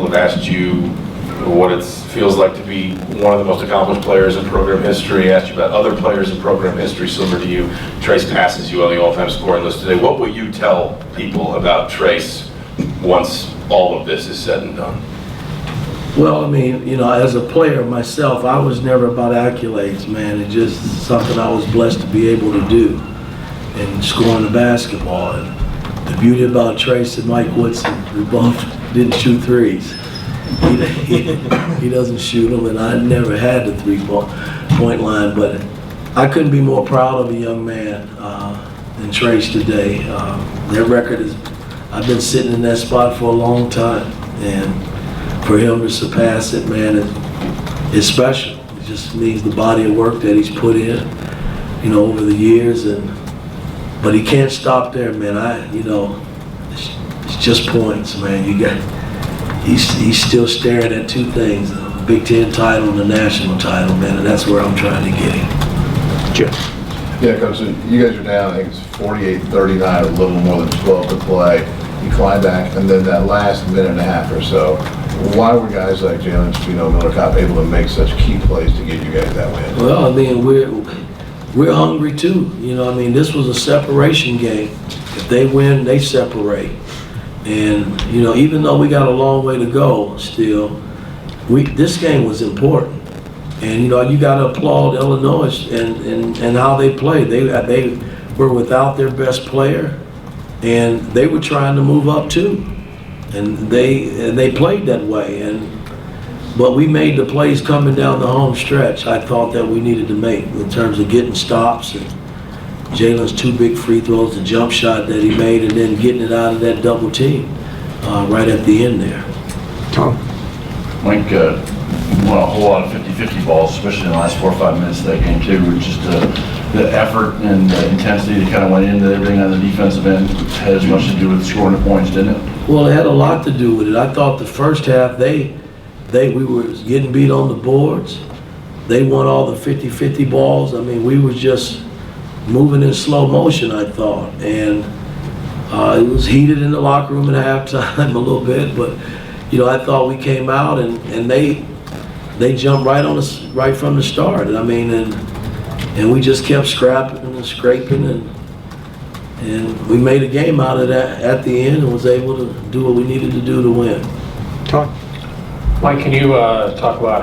people have asked you what it feels like to be one of the most accomplished players in program history, asked you about other players in program history similar to you. Trace passes you on the all-time scoring list today. What will you tell people about Trace once all of this is said and done? Well, I mean, you know, as a player myself, I was never about accolades, man. It's just something I was blessed to be able to do and scoring the basketball. And the beauty about Trace and Mike Woodson, we both didn't shoot threes. He doesn't shoot them, and I never had the three-point line, but I couldn't be more proud of a young man than Trace today. Their record is, I've been sitting in that spot for a long time, and for him to surpass it, man, it's special. It just means the body of work that he's put in, you know, over the years, but he can't stop there, man. You know, it's just points, man. He's still staring at two things: the Big Ten title and the national title, man, and that's where I'm trying to get him. Jeff. Yeah, Coach, so you guys are down, I think it's 48-39, a little more than 12 to play. You climb back, and then that last minute and a half or so, why were guys like Jalen, Miller Kopp able to make such key plays to get you guys that win? Well, I mean, we're hungry too. You know, I mean, this was a separation game. If they win, they separate. And, you know, even though we got a long way to go still, this game was important. And, you know, you got to applaud Illinois and how they played. They were without their best player, and they were trying to move up too. And they played that way. But we made the plays coming down the home stretch I thought that we needed to make in terms of getting stops and Jalen's two big free throws, the jump shot that he made, and then getting it out of that double team right at the end there. Tom? Mike won a whole lot of 50-50 balls, especially in the last 4 or 5 minutes of that game too. Just the effort and the intensity that kind of went into everything on the defensive end had as much to do with scoring the points, didn't it? Well, it had a lot to do with it. I thought the first half we were getting beat on the boards. They won all the 50-50 balls. I mean, we were just moving in slow motion, I thought. And it was heated in the locker room at halftime a little bit, but you know, I thought we came out and they jumped right on us right from the start. I mean, and we just kept scrapping and scraping, and we made a game out of that at the end and was able to do what we needed to do to win. Tom? Mike, can you talk about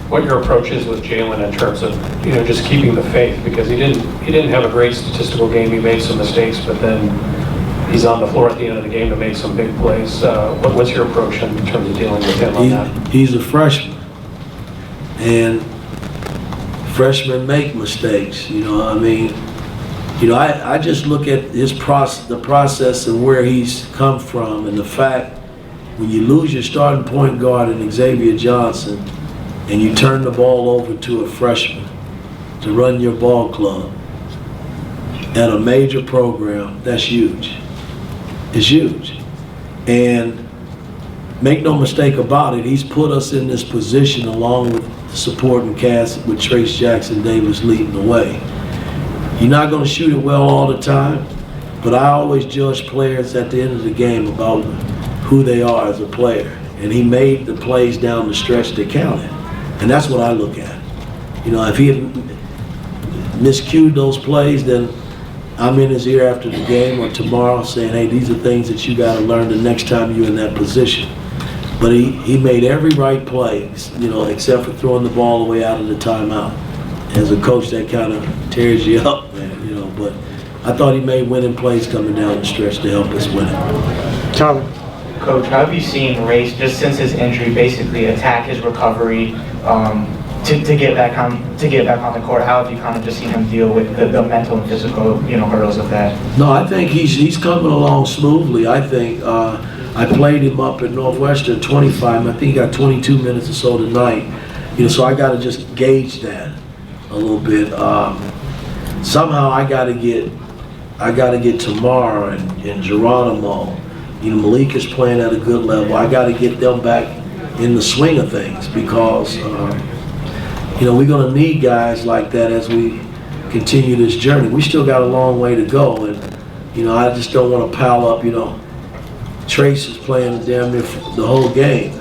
what your approach is with Jalen in terms of, you know, just keeping the faith, because he didn't have a great statistical game. He made some mistakes, but then he's on the floor at the end of the game to make some big plays. What's your approach in terms of dealing with him on that? He's a freshman, and freshmen make mistakes. You know, I mean, you know, I just look at the process and where he's come from, and the fact when you lose your starting point guard in Xavier Johnson and you turn the ball over to a freshman to run your ball club at a major program, that's huge. It's huge. And make no mistake about it, he's put us in this position along with the supporting cast with Trace Jackson Davis leading the way. You're not going to shoot it well all the time, but I always judge players at the end of the game about who they are as a player. And he made the plays down the stretch that counted. And that's what I look at. You know, if he had miscued those plays, then I'm in his ear after the game or tomorrow saying, hey, these are things that you got to learn the next time you're in that position. But he made every right play, you know, except for throwing the ball away out of the timeout. As a coach, that kind of tears you up, man, you know. But I thought he made winning plays coming down the stretch to help us win it. Tom? Coach, how have you seen Race, just since his injury, basically attack his recovery to get back on the court? How have you kind of just seen him deal with the mental and physical, you know, hurdles of that? No, I think he's coming along smoothly. I think I played him up at Northwestern 25. I think he got 22 minutes or so tonight. You know, so I got to just gauge that a little bit. Somehow I got to get tomorrow and Geronimo. You know, Malik is playing at a good level. I got to get them back in the swing of things because, you know, we're going to need guys like that as we continue this journey. We still got a long way to go, and, you know, I just don't want to pile up, you know, Trace is playing damn near the whole game.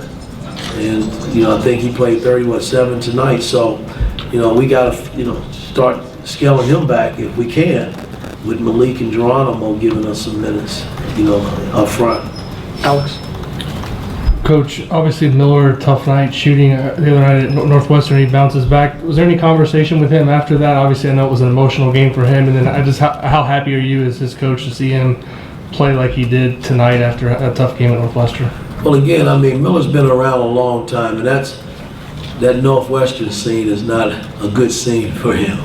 And, I think he played 7 tonight. So, we got to, start scaling him back if we can, with Malik and Geronimo giving us some minutes, up front. Alex? Coach, obviously Miller, tough night shooting the other night at Northwestern. He bounces back. Was there any conversation with him after that? Obviously, I know it was an emotional game for him. And then how happy are you as his coach to see him play like he did tonight after a tough game at Northwestern? Well, again, Miller's been around a long time, and that Northwestern scene is not a good scene for him.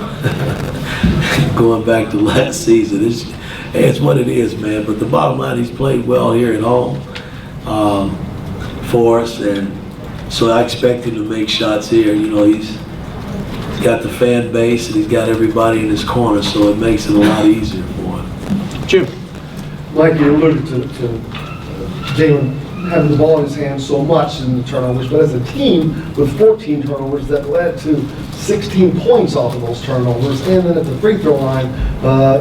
Going back to last season, it's what it is, man. But the bottom line, he's played well here at home for us, and so I expect him to make shots here. He's got the fan base and he's got everybody in his corner, so it makes it a lot easier for him. Jim? Like you alluded to Jalen having the ball in his hands so much in the turnovers, but as a team with 14 turnovers that led to 16 points off of those turnovers, and then at the free throw line,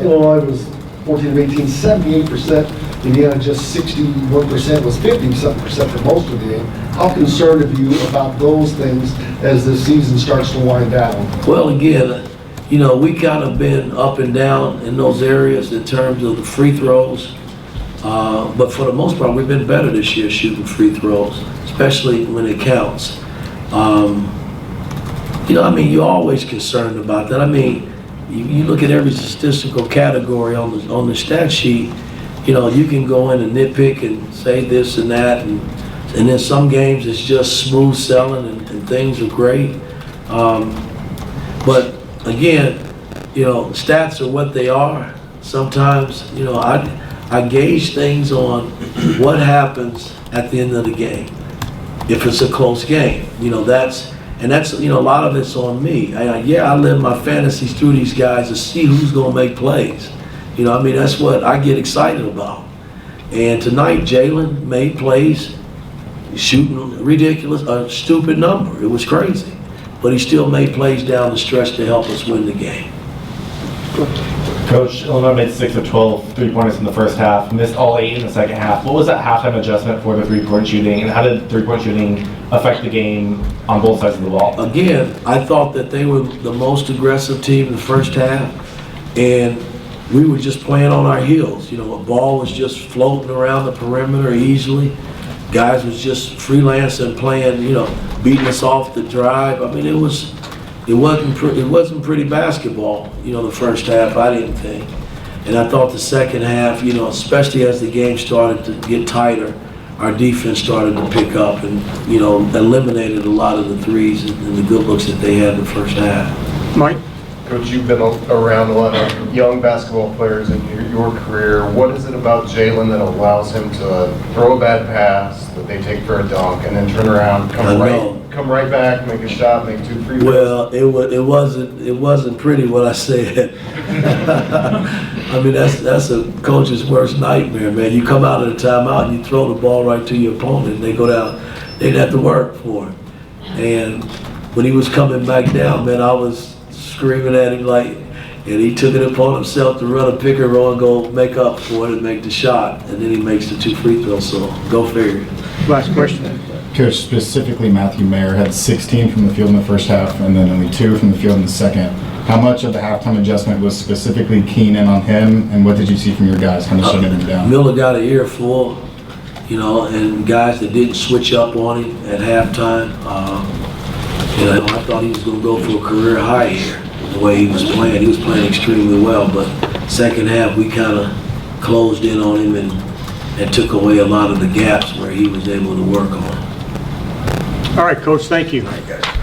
Illinois was 14 of 18, 78%, Indiana just 61%, was 50% for most of the game. How concerned are you about those things as the season starts to wind down? Well, again, we kind of been up and down in those areas in terms of the free throws. But for the most part, we've been better this year shooting free throws, especially when it counts. You're always concerned about that. You look at every statistical category on the stat sheet, you can go in and nitpick and say this and that, and then some games it's just smooth sailing and things are great. But again, stats are what they are. Sometimes, I gauge things on what happens at the end of the game. If it's a close game, that's a lot of it's on me. I live my fantasies through these guys to see who's gonna make plays. That's what I get excited about. And tonight, Jalen made plays, shooting a stupid number. It was crazy, but he still made plays down the stretch to help us win the game. Coach, Illinois made 6 of 12 3-pointers in the first half, missed all 8 in the second half. What was that halftime adjustment for the 3-point shooting, and how did 3-point shooting affect the game on both sides of the ball? Again, I thought that they were the most aggressive team in the first half, and we were just playing on our heels. A ball was just floating around the perimeter easily. Guys was just freelancing, playing, beating us off the drive. It wasn't pretty basketball, the first half, I didn't think. And I thought the second half, especially as the game started to get tighter, our defense started to pick up and, eliminated a lot of the threes and the good looks that they had in the first half. Mike? Coach, you've been around a lot of young basketball players in your career. What is it about Jalen that allows him to throw a bad pass that they take for a dunk and then turn around, come right back, make a shot, make 2 free throws? Well, it wasn't pretty what I said. That's a coach's worst nightmare, man. You come out of the timeout and you throw the ball right to your opponent, and they go down. They'd have to work for it. And when he was coming back down, man, I was screaming at him and he took it upon himself to run a pick and roll and go make up for it and make the shot, and then he makes the 2 free throws. So go figure. Last question. Coach, specifically Matthew Mayer had 16 from the field in the first half and then only 2 from the field in the second. How much of the halftime adjustment was specifically keying in on him, and what did you see from your guys kind of shutting him down? Miller got an earful, and guys that didn't switch up on him at halftime. I thought he was going to go for a career high here, the way he was playing. He was playing extremely well, but second half we kind of closed in on him and took away a lot of the gaps where he was able to work on. All right, Coach, thank you. All right, guys.